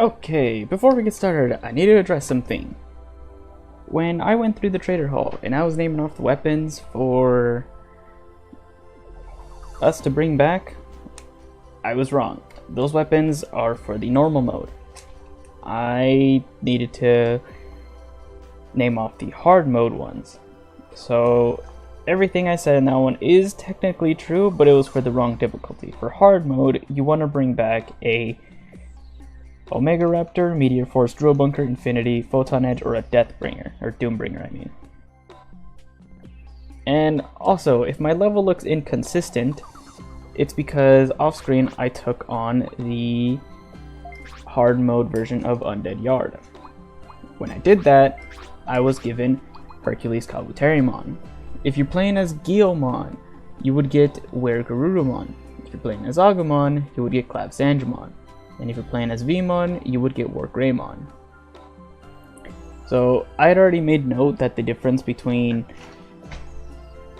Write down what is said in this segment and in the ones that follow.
Okay, before we get started, I need to address something. When I went through the trader hall and I was naming off the weapons for us to bring back, I was wrong. Those weapons are for the normal mode. I needed to name off the hard mode ones. So everything I said in that one is technically true, but it was for the wrong difficulty. For hard mode, you want to bring back a Omega Raptor, Meteor Force, Drill Bunker, Infinity, Photon Edge, or a Deathbringer, or Doombringer, I mean. And also, if my level looks inconsistent, it's because off-screen I took on the hard mode version of Undead Yard. When I did that, I was given Hercules Kabuterimon. If you're playing as Guilmon, you would get Weregarurumon. If you're playing as Agumon, you would get Clabsangemon. And if you're playing as Vmon, you would get Wargreymon. So I had already made note that the difference between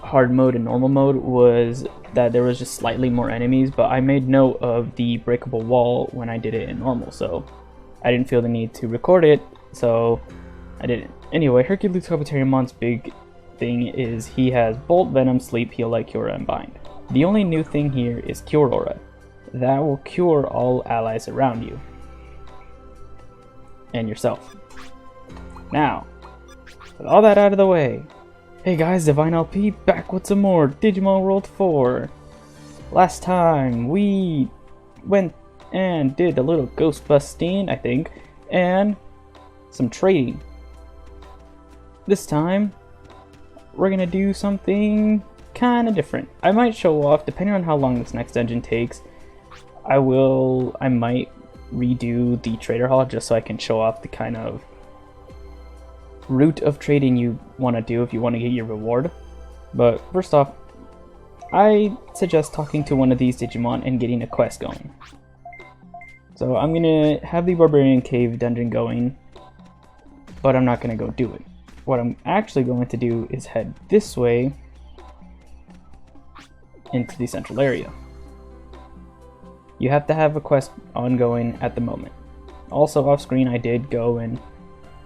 hard mode and normal mode was that there was just slightly more enemies, but I made note of the breakable wall when I did it in normal, so I didn't feel the need to record it, so I didn't. Anyway, Hercules Kabuterimon's big thing is he has Bolt, Venom, Sleep, Heal Light, Cure, and Bind. The only new thing here is Cure Aura. That will cure all allies around you. And yourself. Now, with all that out of the way, hey guys, Divine LP back with some more Digimon World 4. Last time we went and did a little ghost busting, I think, and some trading. This time, we're gonna do something kinda different. I might show off, depending on how long this next dungeon takes, I might redo the trader hall just so I can show off the kind of route of trading you want to do if you want to get your reward. But first off, I suggest talking to one of these Digimon and getting a quest going. So I'm going to have the Barbarian Cave dungeon going, but I'm not going to go do it. What I'm actually going to do is head this way into the central area. You have to have a quest ongoing at the moment. Also off screen I did go and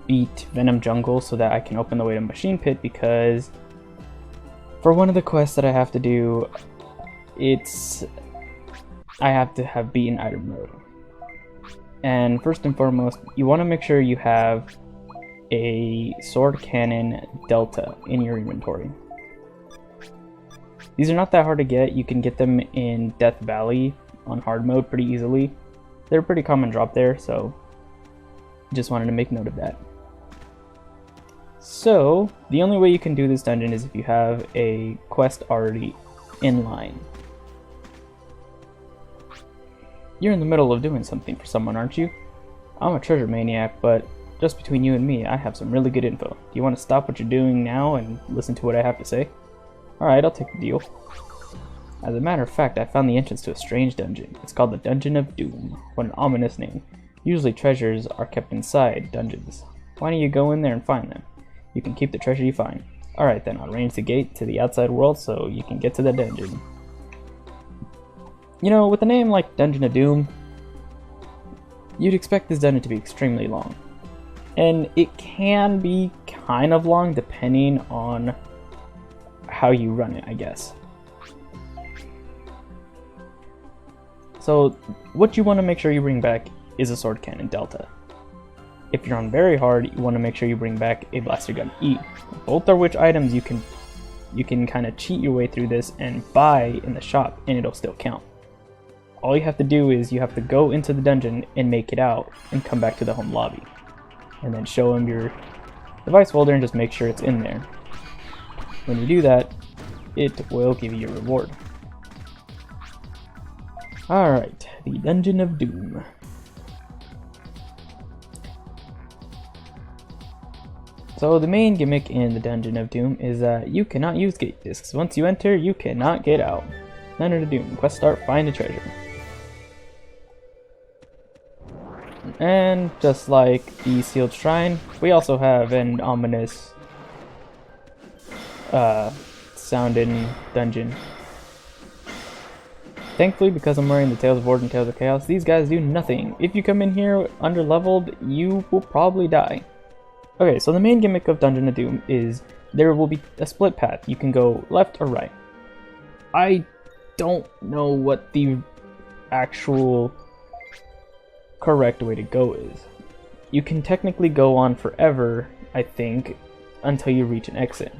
beat Venom Jungle so that I can open the way to Machine Pit, because for one of the quests that I have to do, I have to have beaten item mode. And first and foremost, you want to make sure you have a sword cannon delta in your inventory. These are not that hard to get. You can get them in Death Valley on hard mode pretty easily. They're a pretty common drop there, so just wanted to make note of that. So the only way you can do this dungeon is if you have a quest already in line. You're in the middle of doing something for someone, aren't you? I'm a treasure maniac, but just between you and me, I have some really good info. Do you want to stop what you're doing now and listen to what I have to say? Alright, I'll take the deal. As a matter of fact, I found the entrance to a strange dungeon. It's called the Dungeon of Doom. What an ominous name. Usually treasures are kept inside dungeons. Why don't you go in there and find them? You can keep the treasure you find. Alright then, I'll arrange the gate to the outside world so you can get to the dungeon. You know, with a name like Dungeon of Doom, you'd expect this dungeon to be extremely long. And it can be kind of long depending on how you run it, I guess. So what you want to make sure you bring back is a sword cannon delta. If you're on very hard, you want to make sure you bring back a blaster gun E. Both are which items you can kind of cheat your way through this and buy in the shop, and it'll still count. All you have to do is you have to go into the dungeon and make it out and come back to the home lobby, and then show them your device folder and just make sure it's in there. When you do that, it will give you your reward. Alright, the Dungeon of Doom. So the main gimmick in the Dungeon of Doom is that you cannot use gate discs. Once you enter, you cannot get out. Dungeon of Doom. Quest start, find a treasure. And just like the Sealed Shrine, we also have an ominous sounding dungeon. Thankfully, because I'm wearing the Tails of Order and Tails of Chaos, these guys do nothing. If you come in here under-leveled, you will probably die. Okay, so the main gimmick of Dungeon of Doom is there will be a split path. You can go left or right. I don't know what the actual correct way to go is. You can technically go on forever, I think, until you reach an exit.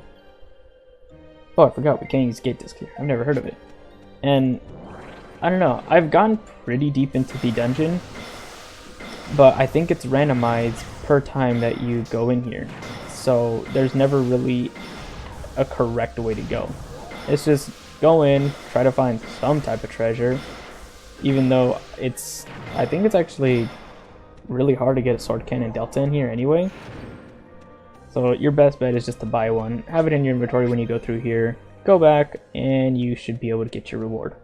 Oh, I forgot, we can't use gate disc here. I've never heard of it. And I don't know, I've gone pretty deep into the dungeon, but I think it's randomized per time that you go in here. So there's never really a correct way to go. It's just go in, try to find some type of treasure, even though I think it's actually really hard to get a sword cannon delta in here anyway. So your best bet is just to buy one, have it in your inventory when you go through here, go back, and you should be able to get your reward.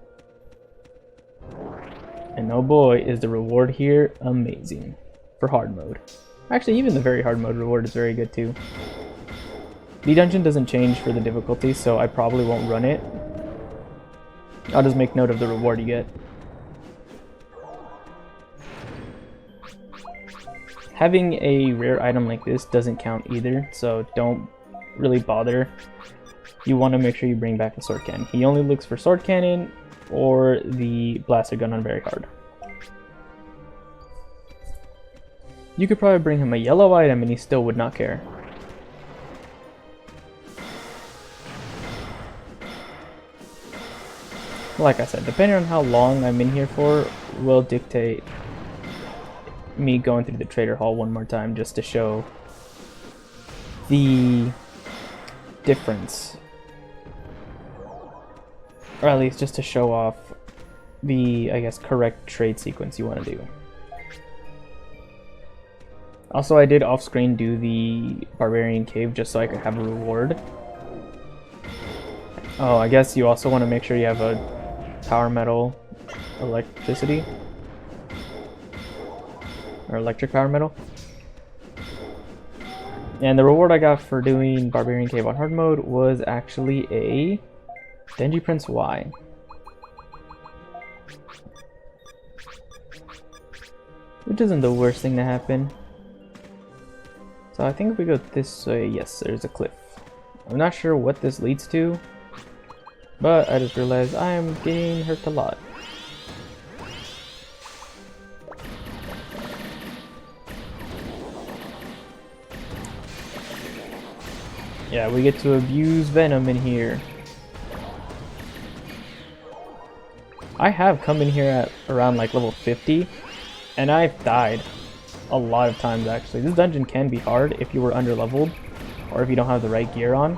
And oh boy, is the reward here amazing for hard mode. Actually, even the very hard mode reward is very good too. The dungeon doesn't change for the difficulty, so I probably won't run it. I'll just make note of the reward you get. Having a rare item like this doesn't count either, so don't really bother. You want to make sure you bring back the sword cannon. He only looks for sword cannon or the blaster gun on very hard. You could probably bring him a yellow item and he still would not care. Like I said, depending on how long I'm in here for will dictate me going through the trader hall one more time just to show the difference, or at least just to show off the, I guess, correct trade sequence you want to do. Also, I did off-screen do the Barbarian Cave just so I could have a reward. Oh, I guess you also want to make sure you have a power metal electricity. Or electric power metal. And the reward I got for doing Barbarian Cave on hard mode was actually a Denji Prince Y. Which isn't the worst thing to happen. So I think if we go this way, yes, there's a cliff. I'm not sure what this leads to, but I just realized I am getting hurt a lot. Yeah, we get to abuse Venom in here. I have come in here at around like level 50, and I've died a lot of times actually. This dungeon can be hard if you were under-leveled, or if you don't have the right gear on.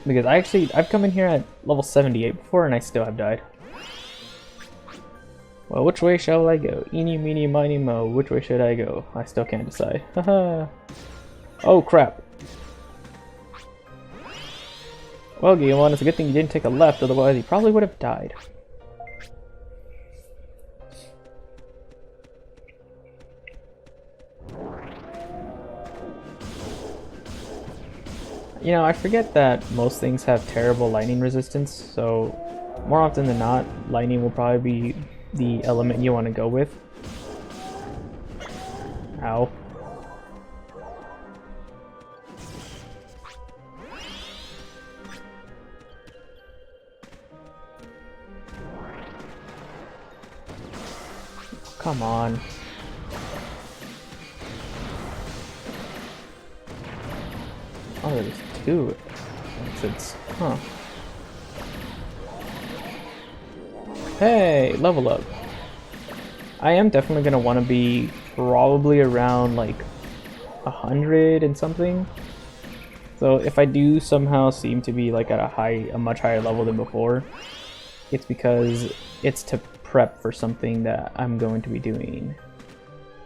Because I've come in here at level 78 before, and I still have died. Well, which way shall I go? Eeny, meeny, miny, mo. Which way should I go? I still can't decide. Haha. Oh crap. Well, Digimon, it's a good thing you didn't take a left, otherwise you probably would have died. You know, I forget that most things have terrible lightning resistance, so more often than not, lightning will probably be the element you want to go with. Ow. Come on. Oh, there's two exits. Huh. Hey, level up. I am definitely gonna want to be probably around like 100 and something. So if I do somehow seem to be like at a much higher level than before, it's because it's to prep for something that I'm going to be doing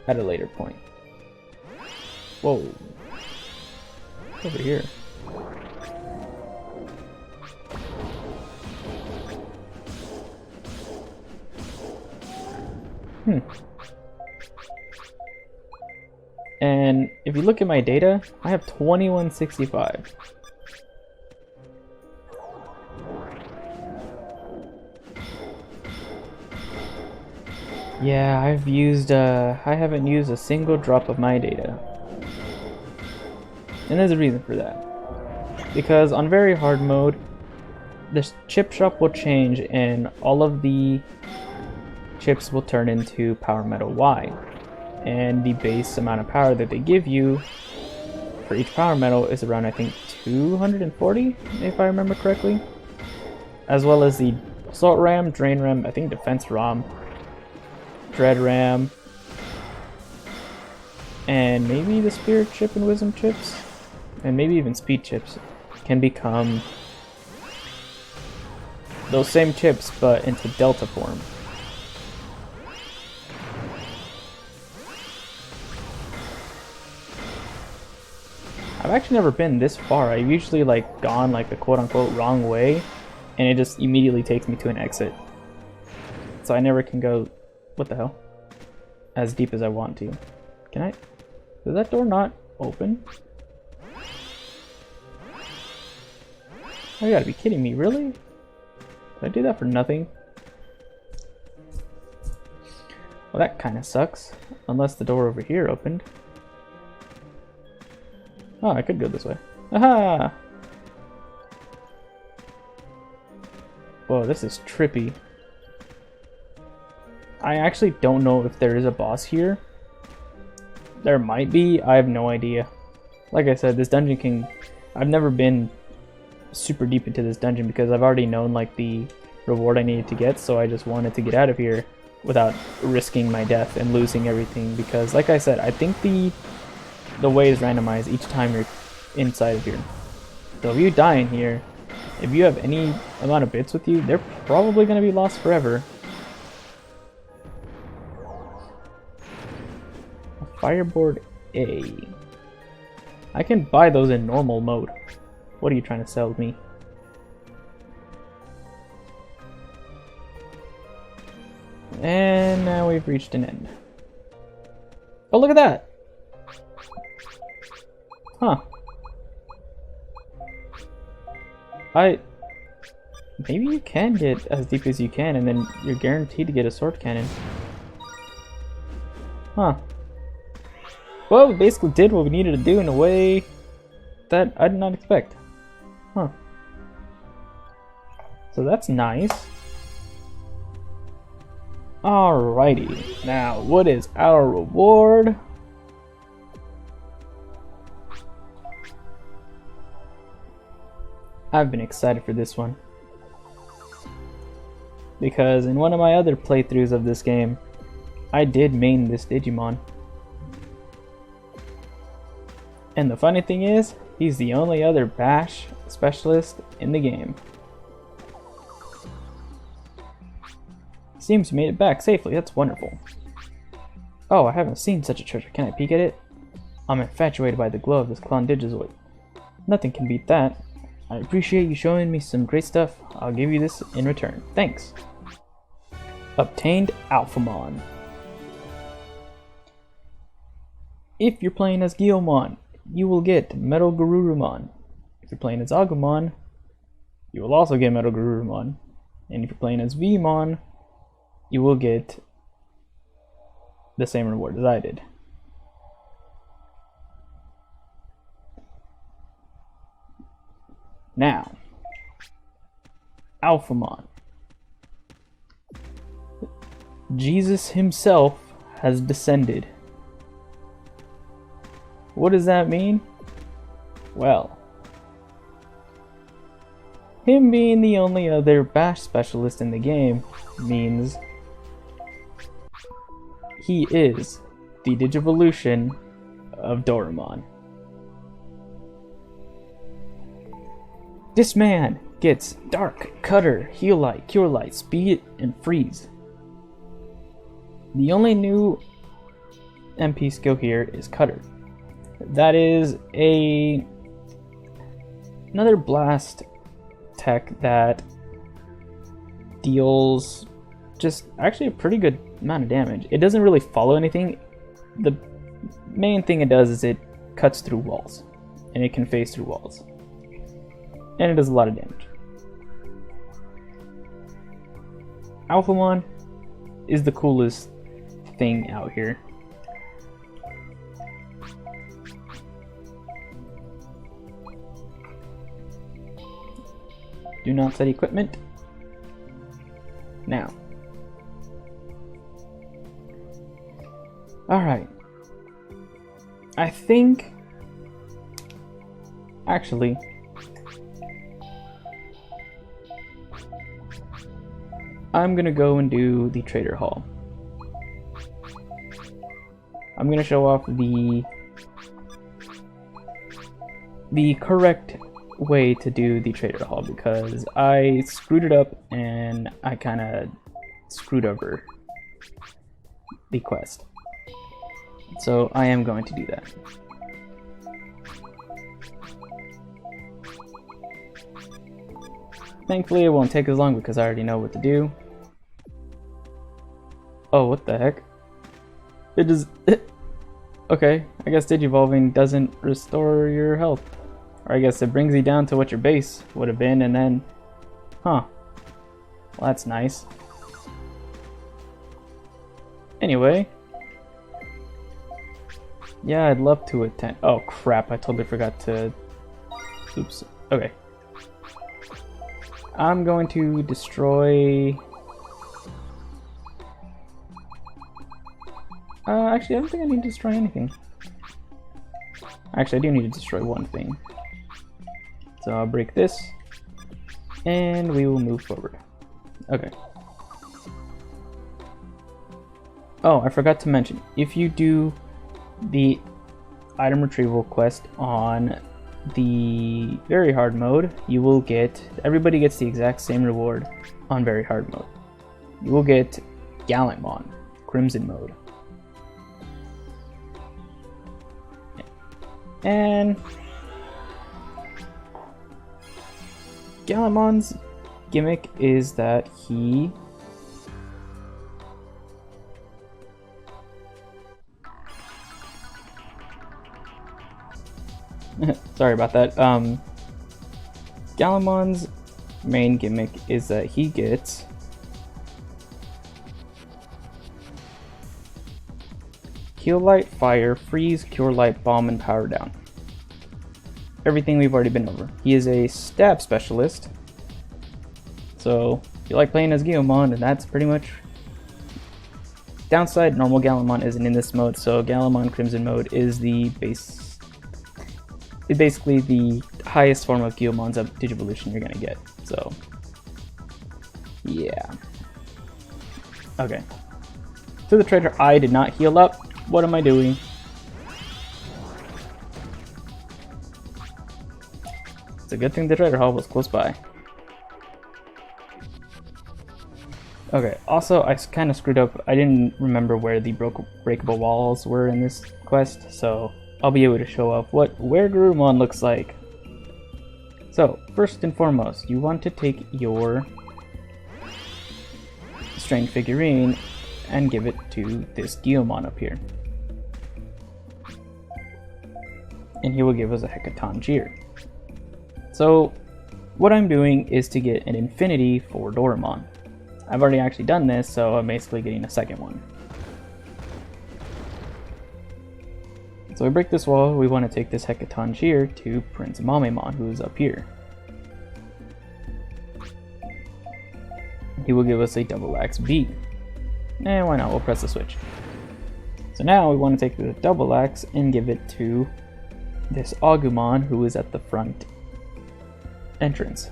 at a later point. Whoa. Over here. And if you look at my data, I have 2165. Yeah, I haven't used a single drop of my data. And there's a reason for that. Because on very hard mode, the chip shop will change and all of the chips will turn into power metal Y. And the base amount of power that they give you for each power metal is around, I think, 240, if I remember correctly. As well as the assault RAM, drain RAM, I think defense ROM, dread RAM, and maybe the spirit chip and wisdom chips, and maybe even speed chips can become those same chips but into delta form. I've actually never been this far. I've usually like gone like the quote-unquote wrong way, and it just immediately takes me to an exit. So I never can go, what the hell, as deep as I want to. Can I? Does that door not open? Oh, you gotta be kidding me, really? Did I do that for nothing? Well, that kind of sucks. Unless the door over here opened. Oh, I could go this way. Aha! Whoa, this is trippy. I actually don't know if there is a boss here. There might be, I have no idea. Like I said, this dungeon can... I've never been super deep into this dungeon because I've already known like the reward I needed to get, so I just wanted to get out of here without risking my death and losing everything, because like I said, I think the way is randomized each time you're inside of here. So if you die in here, if you have any amount of bits with you, they're probably going to be lost forever. A fireboard A. I can buy those in normal mode. What are you trying to sell me? And now we've reached an end. Oh, look at that! Huh. Maybe you can get as deep as you can, and then you're guaranteed to get a sword cannon. Huh. Well, we basically did what we needed to do in a way that I did not expect. Huh. So that's nice. Alrighty. Now, what is our reward? I've been excited for this one, because in one of my other playthroughs of this game, I did main this Digimon. And the funny thing is, he's the only other bash specialist in the game. Seems you made it back safely, that's wonderful. Oh, I haven't seen such a treasure, can I peek at it? I'm infatuated by the glow of this clown Digizoid. Nothing can beat that. I appreciate you showing me some great stuff. I'll give you this in return. Thanks. Obtained Alphamon. If you're playing as Guilmon, you will get Metal Garurumon. If you're playing as Agumon, you will also get Metal Garurumon. And if you're playing as Vmon, you will get the same reward as I did. Now, Alphamon. Jesus himself has descended. What does that mean? Well, him being the only other bash specialist in the game means he is the Digivolution of Doraemon. This man gets Dark, Cutter, Heal Light, Cure Light, Speed, and Freeze. The only new MP skill here is Cutter. That is another blast tech that deals just actually a pretty good amount of damage. It doesn't really follow anything. The main thing it does is it cuts through walls, and it can phase through walls. And it does a lot of damage. Alphamon is the coolest thing out here. Do not set equipment. Now. Alright. I think... Actually... I'm gonna go and do the Trader Hall. I'm gonna show off the correct way to do the Trader Hall because I screwed it up and I kinda screwed over the quest. So I am going to do that. Thankfully it won't take as long because I already know what to do. Oh, what the heck? It just... Okay, I guess Digivolving doesn't restore your health. Or I guess it brings you down to what your base would have been and then... Huh. Well, that's nice. Anyway. Yeah, I'd love to attend... Oh crap, I totally forgot to... Oops. Okay. I'm going to destroy... Actually, I don't think I need to destroy anything. Actually, I do need to destroy one thing. So I'll break this, and we will move forward. Okay. Oh, I forgot to mention, if you do the item retrieval quest on the very hard mode, you will get, everybody gets the exact same reward on very hard mode. You will get Gallantmon, Crimson mode. And Gallantmon's gimmick is that he sorry about that. Gallantmon's main gimmick is that he gets Heal Light, Fire, Freeze, Cure Light, Bomb, and Power Down. Everything we've already been over. He is a stab specialist. So, if you like playing as Guilmon, and that's pretty much... Downside, normal Gallantmon isn't in this mode, so Gallantmon Crimson mode is the base... It's basically the highest form of Guilmon's Digivolution you're gonna get, so... Yeah. Okay. To the trader, I did not heal up. What am I doing? It's a good thing the trader hall was close by. Okay, also I kind of screwed up. I didn't remember where the breakable walls were in this quest, so I'll be able to show off what Garurumon looks like. So, first and foremost, you want to take your strange figurine and give it to this Guilmon up here. And he will give us a Hecaton Jeer. So, what I'm doing is to get an Infinity for Doramon. I've already actually done this, so I'm basically getting a second one. So we break this wall, we want to take this Hecaton Jeer to Prince Mamemon, who is up here. He will give us a Double Axe B. And why not, we'll press the switch. So now we want to take the Double Axe and give it to this Agumon, who is at the front entrance.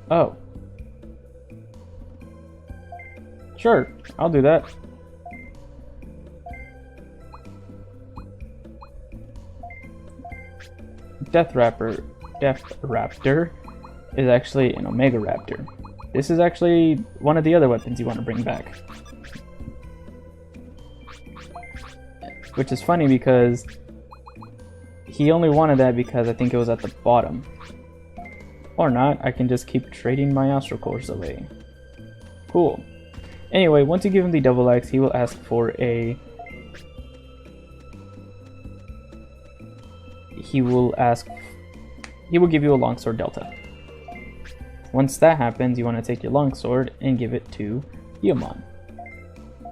Oh. Sure, I'll do that. Death Raptor is actually an Omega Raptor. This is actually one of the other weapons you want to bring back. Which is funny because he only wanted that because I think it was at the bottom. Or not, I can just keep trading my Astral Cores away. Cool. Anyway, once you give him the Double Axe, he will ask for a... He will give you a Longsword Delta. Once that happens, you want to take your longsword and give it to Digimon.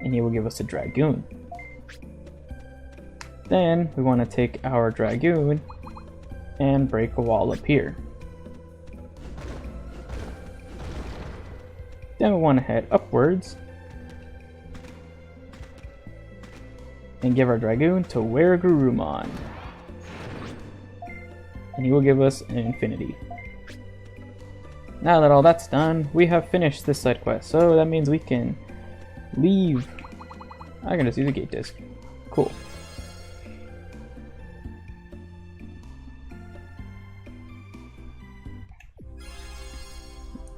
And he will give us a Dragoon. Then we want to take our Dragoon and break a wall up here. Then we want to head upwards and give our Dragoon to Weragurumon. And he will give us an infinity. Now that all that's done, we have finished this side quest, so that means we can leave. I can just use a gate disc. Cool.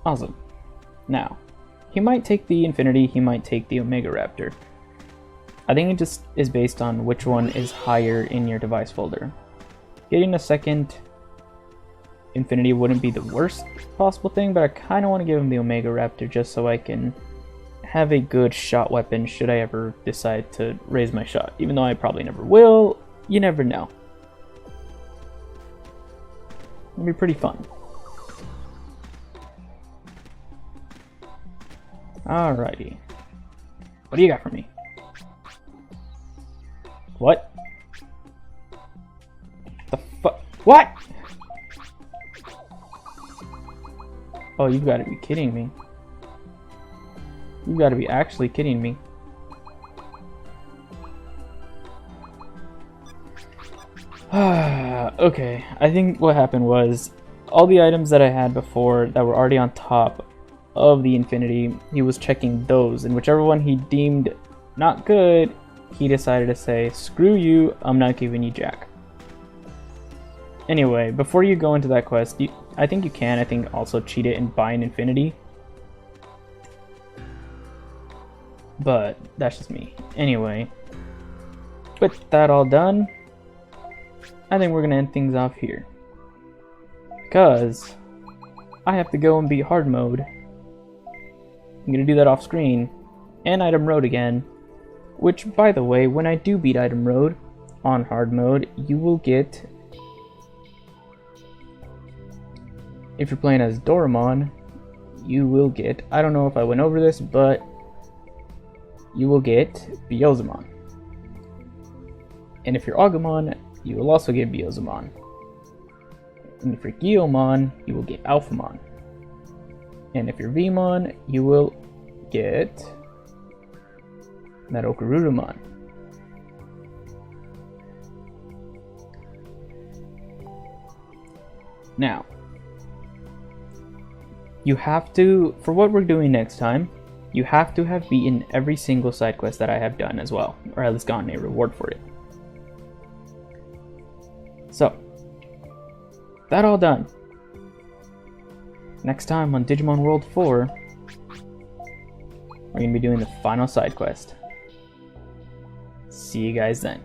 Awesome. Now, he might take the infinity, he might take the Omega Raptor. I think it just is based on which one is higher in your device folder. Getting a second infinity wouldn't be the worst possible thing, but I kind of want to give him the Omega Raptor just so I can have a good shot weapon should I ever decide to raise my shot. Even though I probably never will, you never know. It'll be pretty fun. Alrighty. What do you got for me? What? The fuck? What? Oh, you've got to be kidding me. You've got to be actually kidding me. Okay, I think what happened was all the items that I had before that were already on top of the infinity, he was checking those, and whichever one he deemed not good, he decided to say, screw you, I'm not giving you jack. Anyway, before you go into that quest, I think you can, also cheat it and buy an infinity. But that's just me. Anyway, with that all done, I think we're gonna end things off here. Because I have to go and beat hard mode. I'm gonna do that off screen, and item road again. Which, by the way, when I do beat item road on hard mode, you will get, if you're playing as Doraemon, you will get, I don't know if I went over this, but you will get Beelzemon. And if you're Agumon, you will also get Beelzemon. And if you're Guiomon, you will get Alphamon. And if you're Vmon, you will get Medokarurumon. Now, you have to, for what we're doing next time, you have to have beaten every single side quest that I have done as well, or at least gotten a reward for it. So, that all done. Next time on Digimon World 4, we're going to be doing the final side quest. See you guys then.